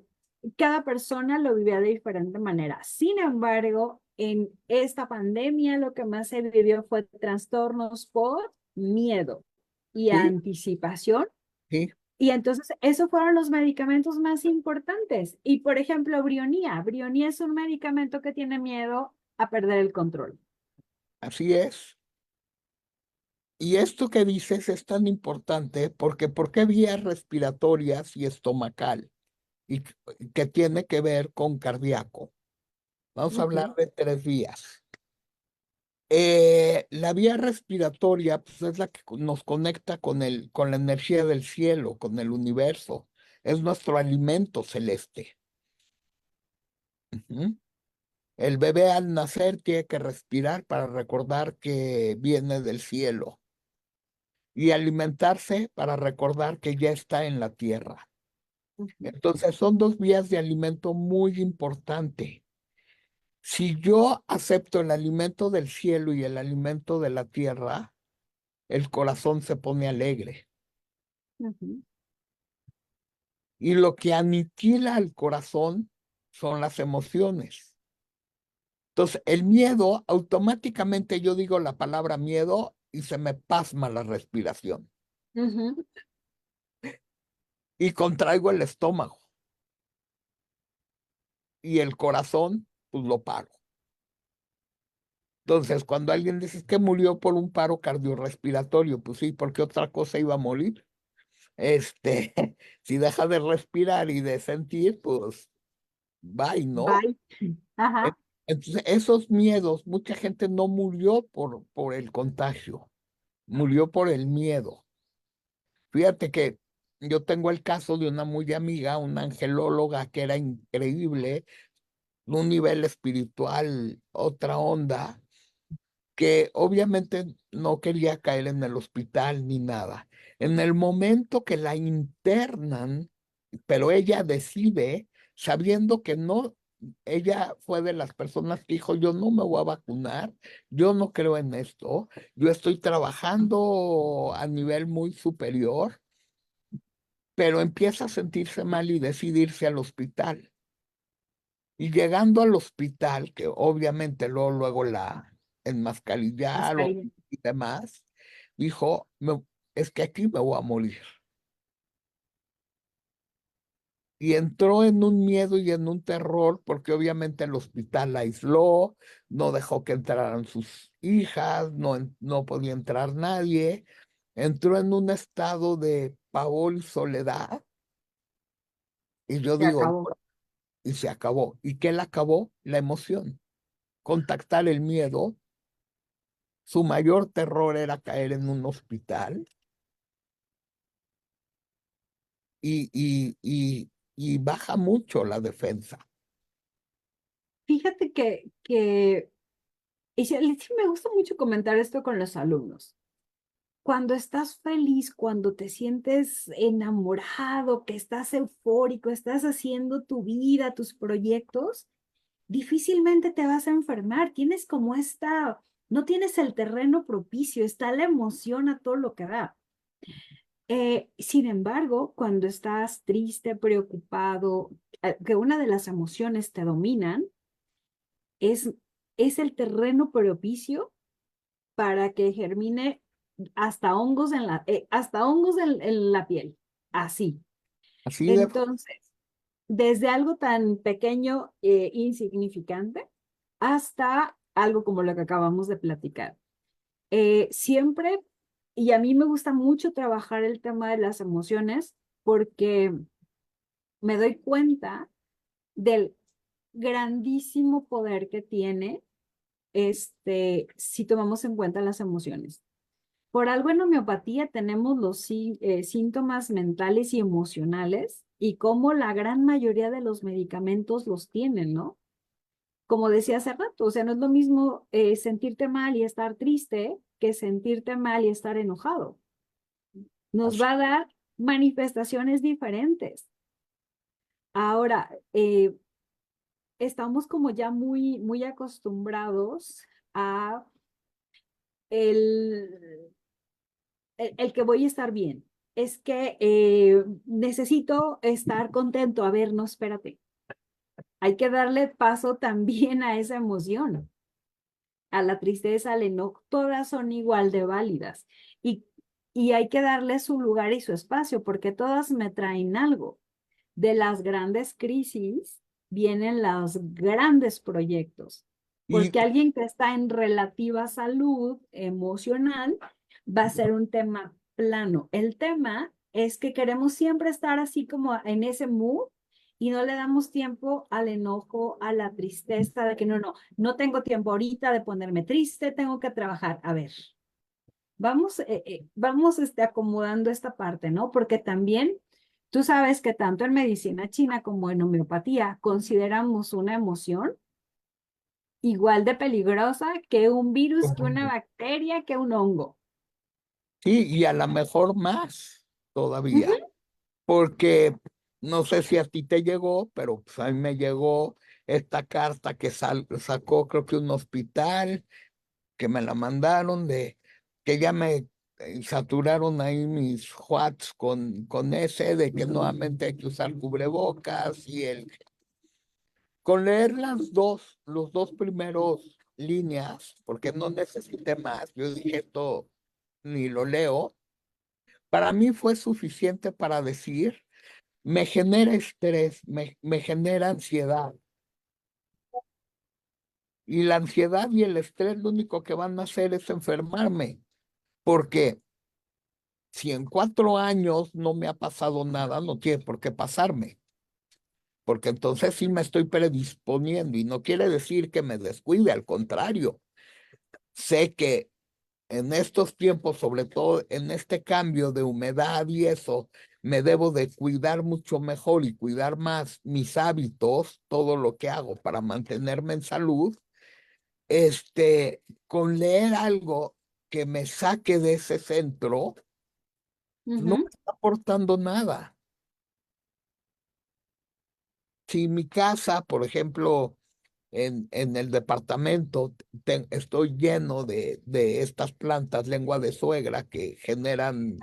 cada persona lo vivía de diferente manera. Sin embargo, en esta pandemia lo que más se vivió fue trastornos por miedo y ¿Sí? anticipación. ¿Sí? Y entonces, esos fueron los medicamentos más importantes. Y por ejemplo, Brionía. Brionía es un medicamento que tiene miedo a perder el control. Así es. Y esto que dices es tan importante porque ¿por qué vías respiratorias y estomacal? Y que tiene que ver con cardíaco. Vamos a hablar Ujú, de tres vías. La vía respiratoria pues, es la que nos conecta con la energía del cielo, con el universo. Es nuestro alimento celeste. Ujú. El bebé al nacer tiene que respirar para recordar que viene del cielo y alimentarse para recordar que ya está en la tierra. ujú, Entonces son dos vías de alimento muy importantes. Si yo acepto el alimento del cielo y el alimento de la tierra, el corazón se pone alegre. ujú. Y lo que aniquila al corazón son las emociones. Entonces, el miedo, automáticamente yo digo la palabra miedo y se me pasma la respiración Ujú. y contraigo el estómago y el corazón, pues lo paro. Entonces, cuando alguien dice que murió por un paro cardiorrespiratorio, pues sí, porque otra cosa iba a morir. Este, si deja de respirar y de sentir, pues bye, ¿no? Bye. En- Ajá. Entonces, esos miedos, mucha gente no murió por el contagio, murió por el miedo. Fíjate que yo tengo el caso de una muy amiga, una angelóloga que era increíble, un nivel espiritual, otra onda, que obviamente no quería caer en el hospital ni nada. En el momento que la internan, pero ella decide, sabiendo que no, ella fue de las personas que dijo, yo no me voy a vacunar, yo no creo en esto, yo estoy trabajando a nivel muy superior, pero empieza a sentirse mal y decide irse al hospital. Y llegando al hospital, que obviamente luego la enmascarillaron Mascarilla. y demás, dijo, es que aquí me voy a morir. Y entró en un miedo y en un terror porque obviamente el hospital la aisló, no dejó que entraran sus hijas, no podía entrar nadie. Entró en un estado de pavor y soledad. Y yo Se digo, acabó. y se acabó. ¿Y qué la acabó? La emoción. Contactar el miedo. Su mayor terror era caer en un hospital y baja mucho la defensa. Fíjate y sí me gusta mucho comentar esto con los alumnos. Cuando estás feliz, cuando te sientes enamorado, que estás eufórico, estás haciendo tu vida, tus proyectos, difícilmente te vas a enfermar. Tienes como no tienes el terreno propicio, está la emoción a todo lo que da. Sin embargo, cuando estás triste, preocupado, que una de las emociones te dominan, es, es el terreno propicio para que germine hasta hongos hasta hongos en la piel. Así. Así de, Entonces, desde algo tan pequeño e insignificante hasta algo como lo que acabamos de platicar. Siempre, y a mí me gusta mucho trabajar el tema de las emociones porque me doy cuenta del grandísimo poder que tiene si tomamos en cuenta las emociones. Por algo en homeopatía tenemos los síntomas mentales y emocionales y cómo la gran mayoría de los medicamentos los tienen, ¿no? Como decía hace rato, o sea, no es lo mismo sentirte mal y estar triste que sentirte mal y estar enojado. Nos va a dar manifestaciones diferentes. Ahora, estamos como ya muy acostumbrados a el, el que voy a estar bien. Es que necesito estar contento. A ver, no, espérate. Hay que darle paso también a esa emoción, a la tristeza, al enojo. Todas son igual de válidas. Y, y hay que darle su lugar y su espacio, porque todas me traen algo. De las grandes crisis vienen los grandes proyectos, y, porque alguien que está en relativa salud emocional va a ser un tema plano. El tema es que queremos siempre estar así como en ese mood y no le damos tiempo al enojo, a la tristeza, de que no tengo tiempo ahorita de ponerme triste, tengo que trabajar. A ver, vamos acomodando esta parte, ¿no? Porque también tú sabes que tanto en medicina china como en homeopatía consideramos una emoción igual de peligrosa que un virus, que una bacteria, que un hongo. sí, y a lo mejor más Ujú, todavía, porque no sé si a ti te llegó, pero pues a mí me llegó esta carta que sacó, creo que un hospital, que me la mandaron de que ya me saturaron ahí mis WhatsApp con ese de que nuevamente hay que usar cubrebocas y con leer los dos primeros líneas, porque no necesité más, yo dije esto ni lo leo, para mí fue suficiente para decir, me genera estrés, me genera ansiedad. Y la ansiedad y el estrés lo único que van a hacer es enfermarme, porque si en 4 años no me ha pasado nada, no tiene por qué pasarme, porque entonces sí me estoy predisponiendo y no quiere decir que me descuide, al contrario, sé que en estos tiempos, sobre todo en este cambio de humedad y eso, me debo de cuidar mucho mejor y cuidar más mis hábitos, todo lo que hago para mantenerme en salud, con leer algo que me saque de ese centro, no me ujú, está aportando nada. Si mi casa, por ejemplo, en el departamento estoy lleno de estas plantas lengua de suegra que generan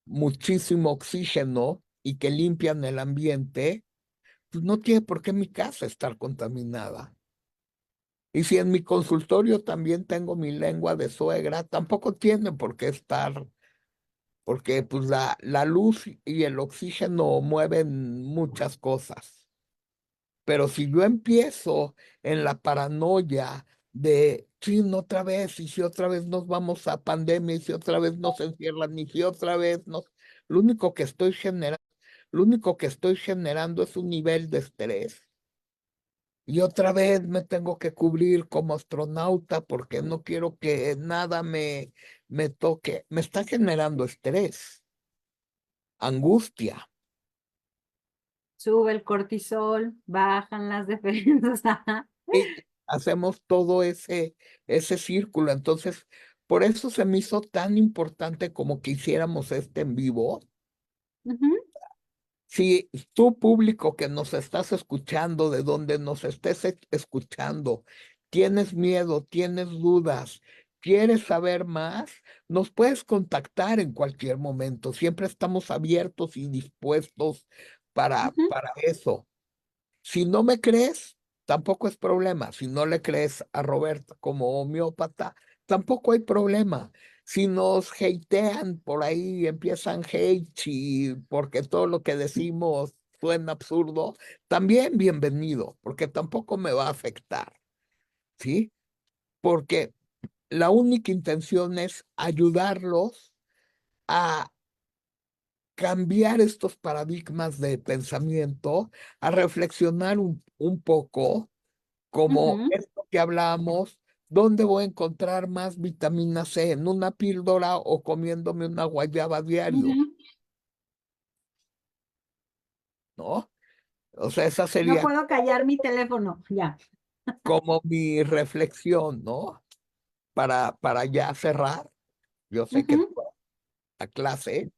muchísimo oxígeno y que limpian el ambiente, pues no tiene por qué mi casa estar contaminada. Y si en mi consultorio también tengo mi lengua de suegra, tampoco tiene por qué estar, porque pues la luz y el oxígeno mueven muchas cosas. Pero si yo empiezo en la paranoia de, sí, otra vez, y si otra vez nos vamos a pandemia, y si otra vez nos encierran, y si otra vez nos... Lo único que estoy generando, lo único que estoy generando es un nivel de estrés. Y otra vez me tengo que cubrir como astronauta porque no quiero que nada me toque. Me está generando estrés, angustia. Sube el cortisol, bajan las defensas. Ajá. Y hacemos todo ese círculo. Entonces, por eso se me hizo tan importante como que hiciéramos este en vivo. Ujú, Si tú, público que nos estás escuchando, de donde nos estés escuchando, tienes miedo, tienes dudas, quieres saber más, nos puedes contactar en cualquier momento. Siempre estamos abiertos y dispuestos ujú, para eso. Si no me crees, tampoco es problema. Si no le crees a Roberto como homeópata, tampoco hay problema. Si nos hatean por ahí, empiezan hate y porque todo lo que decimos suena absurdo, también bienvenido, porque tampoco me va a afectar, ¿sí? Porque la única intención es ayudarlos a cambiar estos paradigmas de pensamiento, a reflexionar un poco como ujú, esto que hablábamos, ¿dónde voy a encontrar más vitamina C? ¿En una píldora o comiéndome una guayaba diario? ujú. ¿No? O sea, esa No sería puedo callar mi teléfono, ya. como mi reflexión, ¿no? Para ya cerrar. Yo sé que Ujú. tú a clase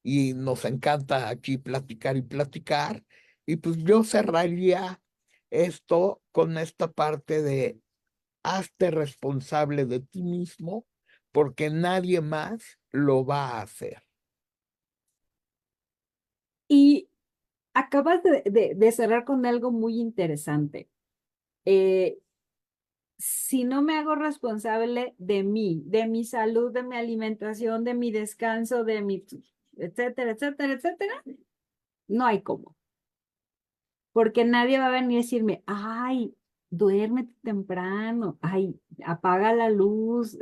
y nos encanta aquí platicar y platicar. Y pues yo cerraría esto con esta parte de hazte responsable de ti mismo porque nadie más lo va a hacer. Y acabas de cerrar con algo muy interesante. Eh, si no me hago responsable de mí, de mi salud, de mi alimentación, de mi descanso, de mi, etcétera, etcétera, etcétera, no hay cómo. Porque nadie va a venir a decirme, ay, duérmete temprano, ay, apaga la luz,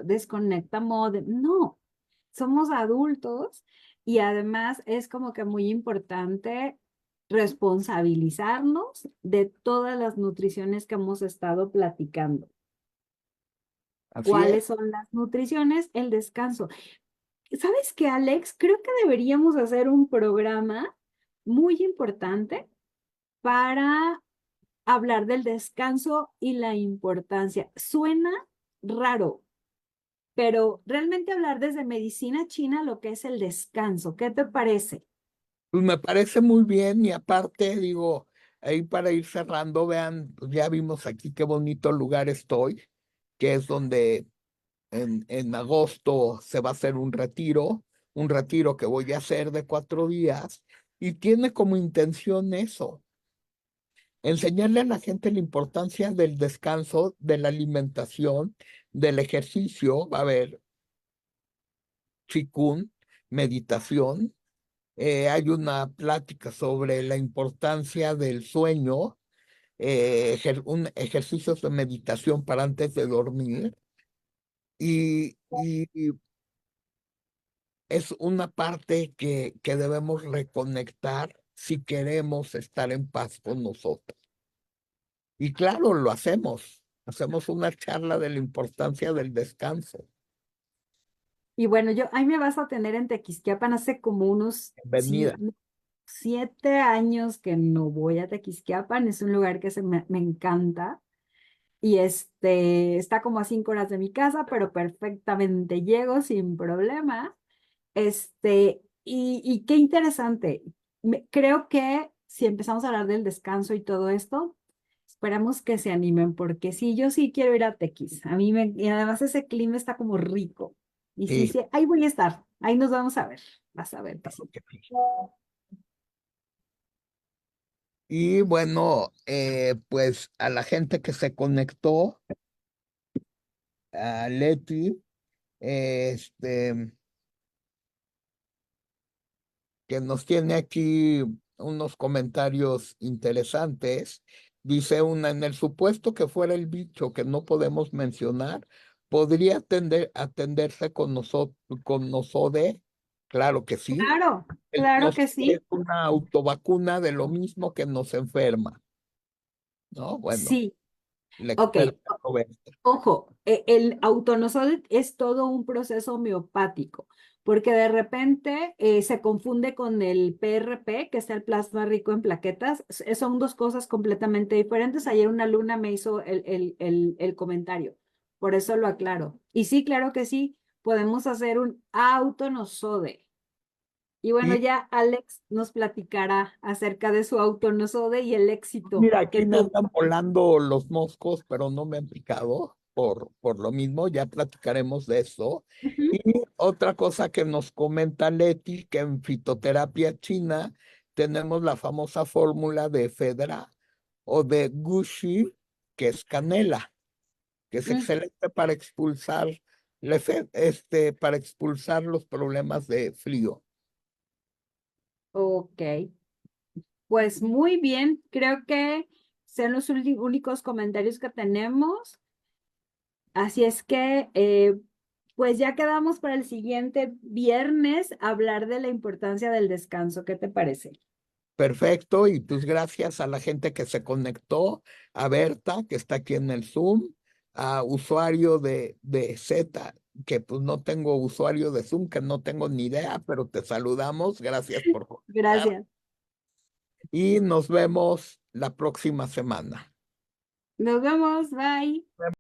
desconecta modem. No, somos adultos y además es como que muy importante responsabilizarnos de todas las nutriciones que hemos estado platicando. Así es. ¿Cuáles son las nutriciones? El descanso. ¿Sabes qué, Alex? Creo que deberíamos hacer un programa muy importante para hablar del descanso y la importancia. Suena raro, pero realmente hablar desde medicina china lo que es el descanso. ¿Qué te parece? Pues me parece muy bien y aparte digo, ahí para ir cerrando, vean, pues ya vimos aquí qué bonito lugar estoy, que es donde en agosto se va a hacer un retiro que voy a hacer de 4 días y tiene como intención eso, enseñarle a la gente la importancia del descanso, de la alimentación, del ejercicio, va a haber Qigong, meditación. Hay una plática sobre la importancia del sueño, un ejercicios de meditación para antes de dormir y es una parte que debemos reconectar si queremos estar en paz con nosotros. Y claro, lo hacemos. Hacemos una charla de la importancia del descanso. Y bueno, ahí me vas a tener en Tequisquiapan hace como unos Bienvenida. 7 años que no voy a Tequisquiapan. Es un lugar que me encanta. Y está como a 5 horas de mi casa, pero perfectamente llego sin problema. Y qué interesante. Creo que si empezamos a hablar del descanso y todo esto, esperamos que se animen, porque sí, yo sí quiero ir a Tequis. Y además ese clima está como rico. Y sí, Sí, sí, ahí voy a estar. Ahí nos vamos a ver. Vas a ver que sí. claro que sí. Y bueno, pues a la gente que se conectó, a Leti, este, que nos tiene aquí unos comentarios interesantes. Dice una, en el supuesto que fuera el bicho que no podemos mencionar, ¿podría atenderse con nosode? Claro que sí. Claro, El claro que nosode es sí. una autovacuna de lo mismo que nos enferma, ¿no? Bueno, Sí. la Ok, experta Roberta. ojo, el autonosol es todo un proceso homeopático, porque de repente se confunde con el PRP, que es el plasma rico en plaquetas. Son dos cosas completamente diferentes. Ayer una alumna me hizo el comentario, por eso lo aclaro. Y sí, claro que sí, podemos hacer un autonosode. Y bueno, Y ya Alex nos platicará acerca de su autonosode y el éxito mira, que aquí me tuvo. andan volando los moscos, pero no me han picado por lo mismo, ya platicaremos de eso. Ujú. Y otra cosa que nos comenta Leti, que en fitoterapia china tenemos la famosa fórmula de Fedra o de Gushi, que es canela, que es Mm, excelente para expulsar, para expulsar los problemas de frío. ok. Pues muy bien, creo que son los únicos comentarios que tenemos. Así es que, pues ya quedamos para el siguiente viernes a hablar de la importancia del descanso. ¿Qué te parece? Perfecto, y pues gracias a la gente que se conectó, a Berta, que está aquí en el Zoom, a usuario de Z, que pues no tengo usuario de Zoom, que no tengo ni idea, pero te saludamos, gracias por conectar, Gracias. y nos vemos la próxima semana. Nos vemos. Bye.